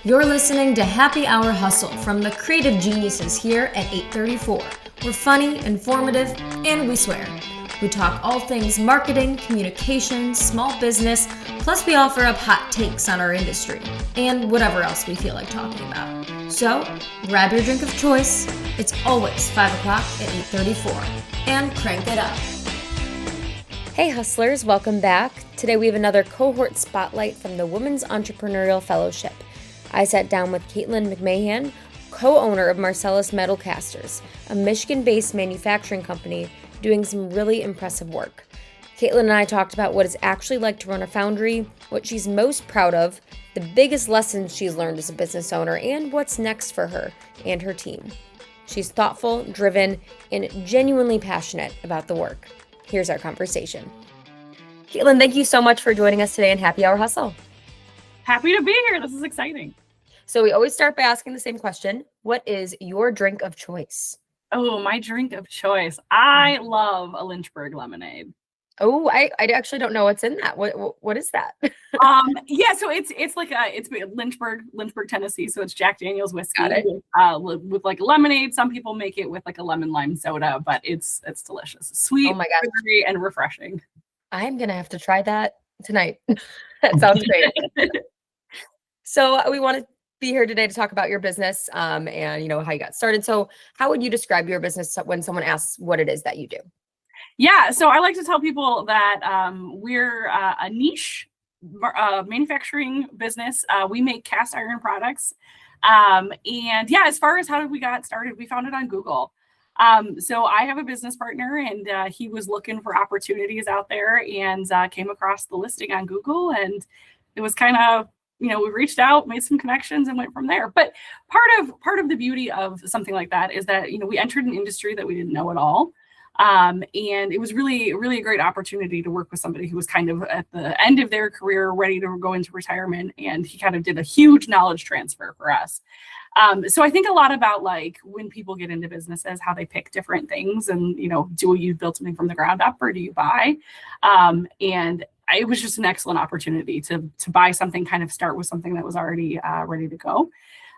You're listening to Happy Hour Hustle from the creative geniuses here at 834. We're funny, informative, and we swear. We talk all things marketing, communication, small business, plus we offer up hot takes on our industry and whatever else we feel like talking about. So, grab your drink of choice. It's always 5 o'clock at 834. And crank it up. Hey hustlers, welcome back. Today we have another cohort spotlight from the Women's Entrepreneurial Fellowship. I sat down with Caitlin McMahan, co-owner of Marcellus Metalcasters, a Michigan-based manufacturing company doing some really impressive work. Caitlin and I talked about what it's actually like to run a foundry, what she's most proud of, the biggest lessons she's learned as a business owner, and what's next for her and her team. She's thoughtful, driven, and genuinely passionate about the work. Here's our conversation. Caitlin, thank you so much for joining us today in Happy Hour Hustle. Happy to be here. This is exciting. So we always start by asking the same question. What is your drink of choice? Oh, my drink of choice. I love a Lynchburg lemonade. Oh, I actually don't know what's in that. What is that? Yeah, so it's Lynchburg, Tennessee. So it's Jack Daniel's whiskey with like lemonade. Some people make it with like a lemon lime soda, but it's delicious. It's sweet, sugary, and refreshing. I'm gonna have to try that tonight. That sounds great. So we want to be here today to talk about your business and how you got started. So how would you describe your business when someone asks what it is that you do? Yeah, so I like to tell people that we're a niche manufacturing business. We make cast iron products. As far as how did we got started, we found it on Google. So I have a business partner and he was looking for opportunities out there and came across the listing on Google, and it was kind of, we reached out, made some connections and went from there. But part of the beauty of something like that is that, we entered an industry that we didn't know at all. And it was really, really a great opportunity to work with somebody who was kind of at the end of their career, ready to go into retirement. And he kind of did a huge knowledge transfer for us. So I think a lot about like when people get into businesses, how they pick different things and, do you build something from the ground up or do you buy? And it was just an excellent opportunity to buy something, kind of start with something that was already ready to go.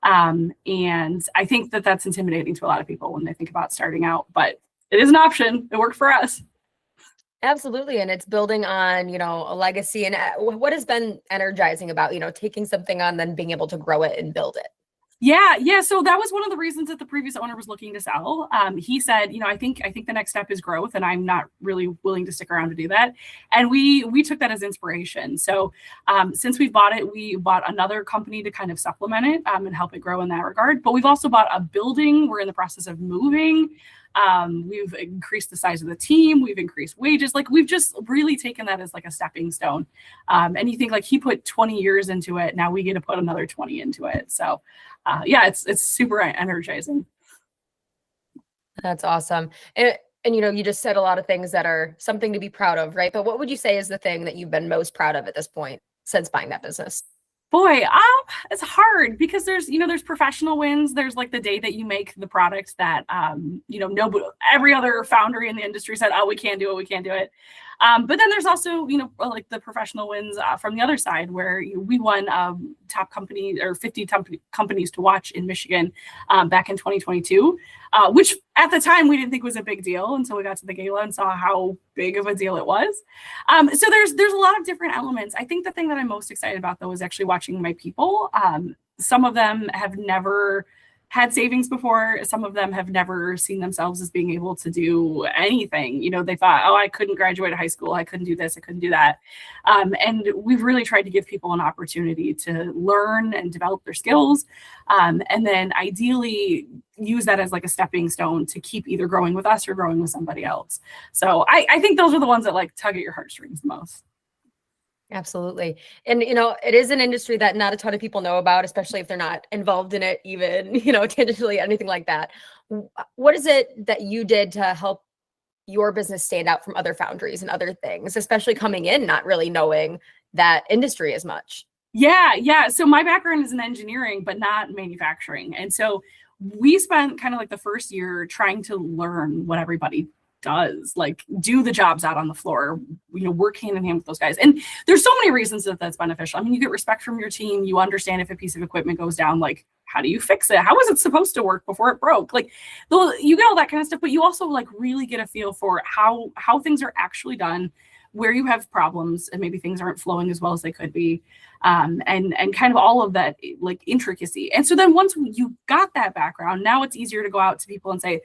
And I think that that's intimidating to a lot of people when they think about starting out, but it is an option. It worked for us. Absolutely. And it's building on, a legacy. And what has been energizing about, taking something on, then being able to grow it and build it? Yeah. So that was one of the reasons that the previous owner was looking to sell. He said, I think the next step is growth, and I'm not really willing to stick around to do that. And we took that as inspiration. So since we bought it, we bought another company to kind of supplement it and help it grow in that regard. But we've also bought a building. We're in the process of moving. We've increased the size of the team. We've increased wages. Like we've just really taken that as like a stepping stone. And you think like he put 20 years into it. Now we get to put another 20 into it. So it's super energizing. That's awesome. And you just said a lot of things that are something to be proud of, right? But what would you say is the thing that you've been most proud of at this point since buying that business? Boy, it's hard because there's professional wins. There's like the day that you make the product that, nobody, every other foundry in the industry said, oh, we can't do it. But then there's also, like the professional wins from the other side where we won top company or 50 companies to watch in Michigan back in 2022, which at the time we didn't think was a big deal until we got to the gala and saw how big of a deal it was. So there's a lot of different elements. I think the thing that I'm most excited about though is actually watching my people. Some of them have never had savings before. Some of them have never seen themselves as being able to do anything. They thought, oh, I couldn't graduate high school. I couldn't do this. I couldn't do that. And we've really tried to give people an opportunity to learn and develop their skills. And then ideally use that as like a stepping stone to keep either growing with us or growing with somebody else. So I think those are the ones that like tug at your heartstrings the most. Absolutely. And, it is an industry that not a ton of people know about, especially if they're not involved in it, even, tangentially, anything like that. What is it that you did to help your business stand out from other foundries and other things, especially coming in, not really knowing that industry as much? Yeah. So my background is in engineering, but not manufacturing. And so we spent kind of like the first year trying to learn what everybody does, like do the jobs out on the floor, work hand in hand with those guys. And there's so many reasons that that's beneficial. I mean, you get respect from your team. You understand if a piece of equipment goes down, like, how do you fix it? How was it supposed to work before it broke? Like, you get all that kind of stuff, but you also like really get a feel for how things are actually done, where you have problems and maybe things aren't flowing as well as they could be. And kind of all of that like intricacy. And so then once you got that background, now it's easier to go out to people and say,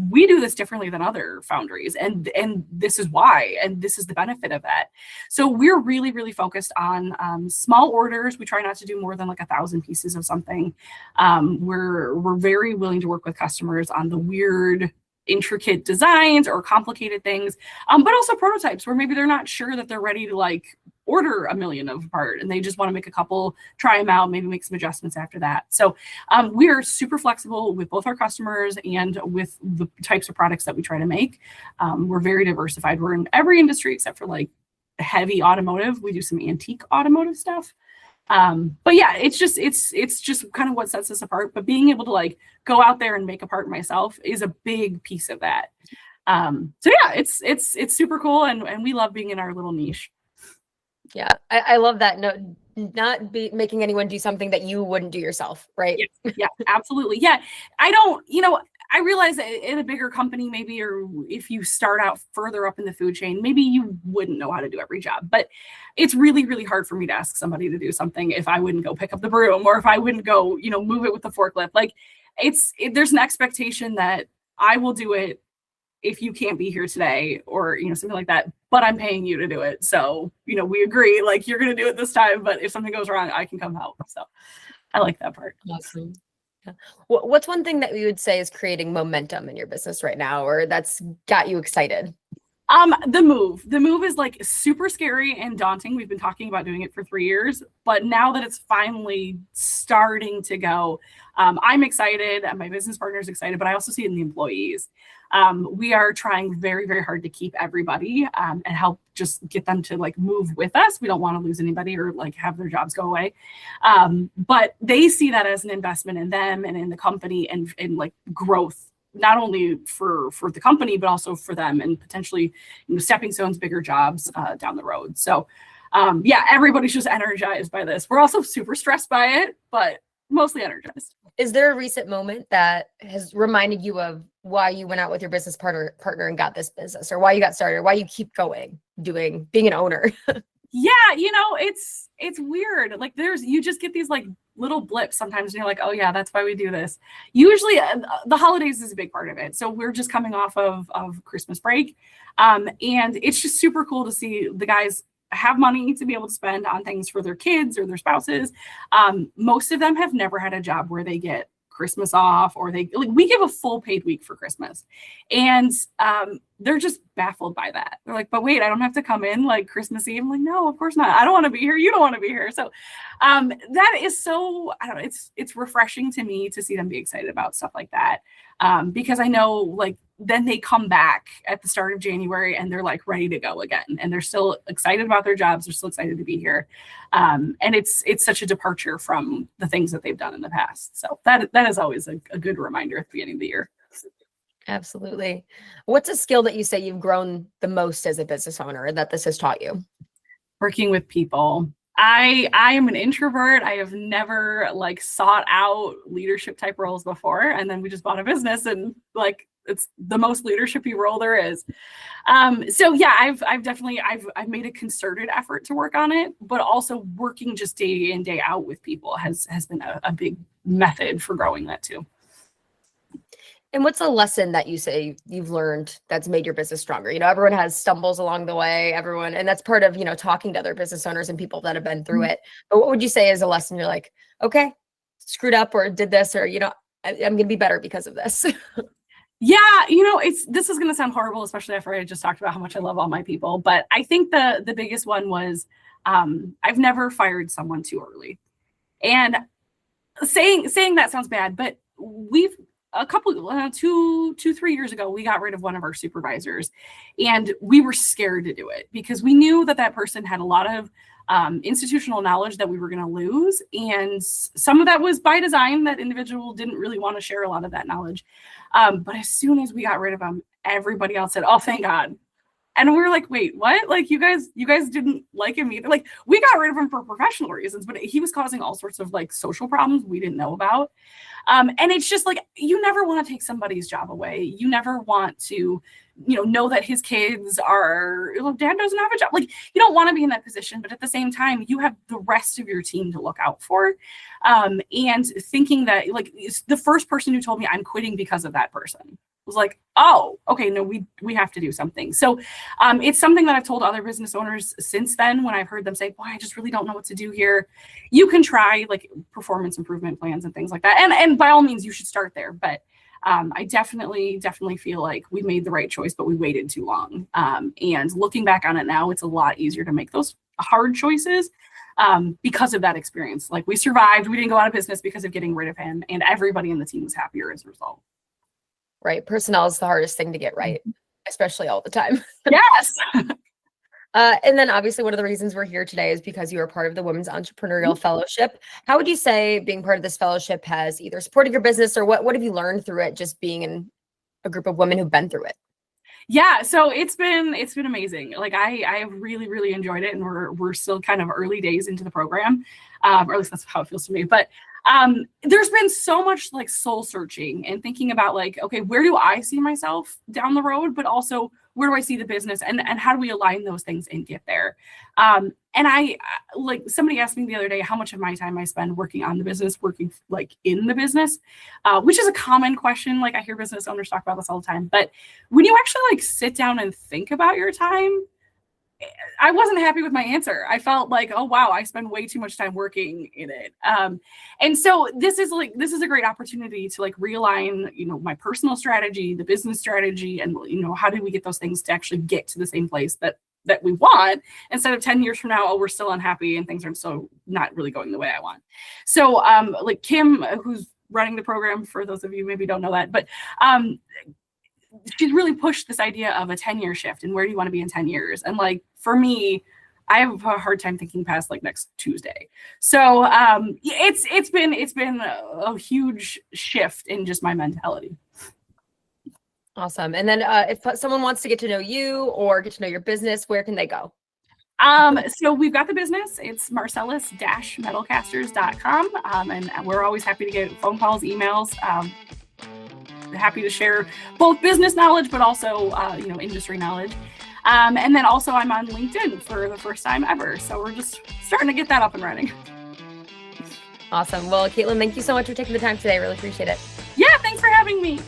we do this differently than other foundries, and this is why, and this is the benefit of that. So we're really, really focused on small orders. We try not to do more than like 1,000 pieces of something. We're very willing to work with customers on the weird, intricate designs or complicated things, but also prototypes where maybe they're not sure that they're ready to like order 1 million of a part and they just want to make a couple, try them out, maybe make some adjustments after that. So we're super flexible with both our customers and with the types of products that we try to make. We're very diversified. We're in every industry except for like heavy automotive. We do some antique automotive stuff. But yeah, it's just kind of what sets us apart. But being able to like go out there and make a part myself is a big piece of that. So yeah, it's super cool, and we love being in our little niche. Yeah, I love that. No, not making anyone do something that you wouldn't do yourself, right? Yes. Yeah, absolutely. Yeah, I realize that in a bigger company, maybe, or if you start out further up in the food chain, maybe you wouldn't know how to do every job. But it's really, really hard for me to ask somebody to do something if I wouldn't go pick up the broom or if I wouldn't go, move it with the forklift. Like there's an expectation that I will do it if you can't be here today or, something like that, but I'm paying you to do it. So, we agree, like you're going to do it this time, but if something goes wrong, I can come help. So I like that part. Awesome. Yeah. What's one thing that you would say is creating momentum in your business right now, or that's got you excited? The move is like super scary and daunting. We've been talking about doing it for 3 years, but now that it's finally starting to go, I'm excited and my business partner is excited, but I also see it in the employees. We are trying very, very hard to keep everybody and help just get them to like move with us. We don't want to lose anybody or like have their jobs go away. But they see that as an investment in them and in the company and like growth, not only for the company, but also for them and potentially, stepping stones, bigger jobs down the road. So yeah, everybody's just energized by this. We're also super stressed by it, but mostly energized. Is there a recent moment that has reminded you of why you went out with your business partner and got this business, or why you got started, or why you keep going, being an owner? Yeah, it's weird. Like you just get these like little blips sometimes and you're like, oh yeah, that's why we do this. Usually the holidays is a big part of it. So we're just coming off of Christmas break. And it's just super cool to see the guys have money to be able to spend on things for their kids or their spouses. Most of them have never had a job where they get Christmas off, or we give a full paid week for Christmas, and they're just baffled by that. They're like, but wait, I don't have to come in like Christmas Eve. I'm like, no, of course not. I don't want to be here. You don't want to be here. So that is so, I don't know, it's refreshing to me to see them be excited about stuff like that. Because I know like then they come back at the start of January and they're like ready to go again. And they're still excited about their jobs. They're still excited to be here. And it's such a departure from the things that they've done in the past. So that is always a good reminder at the beginning of the year. Absolutely. What's a skill that you say you've grown the most as a business owner that this has taught you? Working with people. I am an introvert. I have never like sought out leadership type roles before. And then we just bought a business and like, it's the most leadership-y role there is. So yeah, I've definitely made a concerted effort to work on it, but also working just day in, day out with people has been a big method for growing that too. And what's a lesson that you say you've learned that's made your business stronger? Everyone has stumbles along the way, and that's part of, talking to other business owners and people that have been through it. But what would you say is a lesson you're like, okay, screwed up or did this, or, I'm going to be better because of this? Yeah, this is going to sound horrible, especially after I just talked about how much I love all my people. But I think the biggest one was I've never fired someone too early. And saying that sounds bad, but we've a couple 2-3 years ago, we got rid of one of our supervisors, and we were scared to do it because we knew that person had a lot of institutional knowledge that we were going to lose. And some of that was by design. That individual didn't really want to share a lot of that knowledge. But as soon as we got rid of him, everybody else said, oh, thank God. And we were like, wait, what? Like, you guys didn't like him either. Like, we got rid of him for professional reasons, but he was causing all sorts of like social problems we didn't know about. And it's just like, you never want to take somebody's job away. You never want to, know that his kids are, dad doesn't have a job. Like, you don't want to be in that position, but at the same time, you have the rest of your team to look out for. And thinking that, like, the first person who told me I'm quitting because of that person was like, oh, okay, no, we have to do something. So it's something that I've told other business owners since then, when I've heard them say, boy, I just really don't know what to do here. You can try like performance improvement plans and things like that. And by all means, you should start there. But I definitely feel like we made the right choice, but we waited too long. And looking back on it now, it's a lot easier to make those hard choices because of that experience. Like, we survived, we didn't go out of business because of getting rid of him, and everybody in the team was happier as a result. Right. Personnel is the hardest thing to get right, especially all the time. Yes. And then obviously one of the reasons we're here today is because you are part of the Women's Entrepreneurial Fellowship. How would you say being part of this fellowship has either supported your business, or what have you learned through it, just being in a group of women who've been through it? Yeah, so it's been amazing. Like, I have really enjoyed it, and we're still kind of early days into the program, or at least that's how it feels to me. But there's been so much like soul searching and thinking about like, okay, where do I see myself down the road, but also where do I see the business, and how do we align those things and get there? And I, like, somebody asked me the other day how much of my time I spend working on the business, working like in the business, which is a common question. Like, I hear business owners talk about this all the time, but when you actually like sit down and think about your time, I wasn't happy with my answer. I felt like, oh, wow, I spend way too much time working in it. And so this is a great opportunity to like realign, my personal strategy, the business strategy, and, how do we get those things to actually get to the same place that we want, instead of 10 years from now, oh, we're still unhappy and things are so not really going the way I want. So like Kim, who's running the program, for those of you maybe don't know that, but she's really pushed this idea of a 10-year shift, and where do you want to be in 10 years? And like, for me, I have a hard time thinking past like next Tuesday. So it's been a huge shift in just my mentality. Awesome. And then if someone wants to get to know you or get to know your business, where can they go? So we've got the business. It's Marcellus-Metalcasters.com. And we're always happy to get phone calls, emails. Happy to share both business knowledge, but also, industry knowledge. And then also I'm on LinkedIn for the first time ever. So we're just starting to get that up and running. Awesome. Well, Caitlin, thank you so much for taking the time today. I really appreciate it. Yeah, thanks for having me.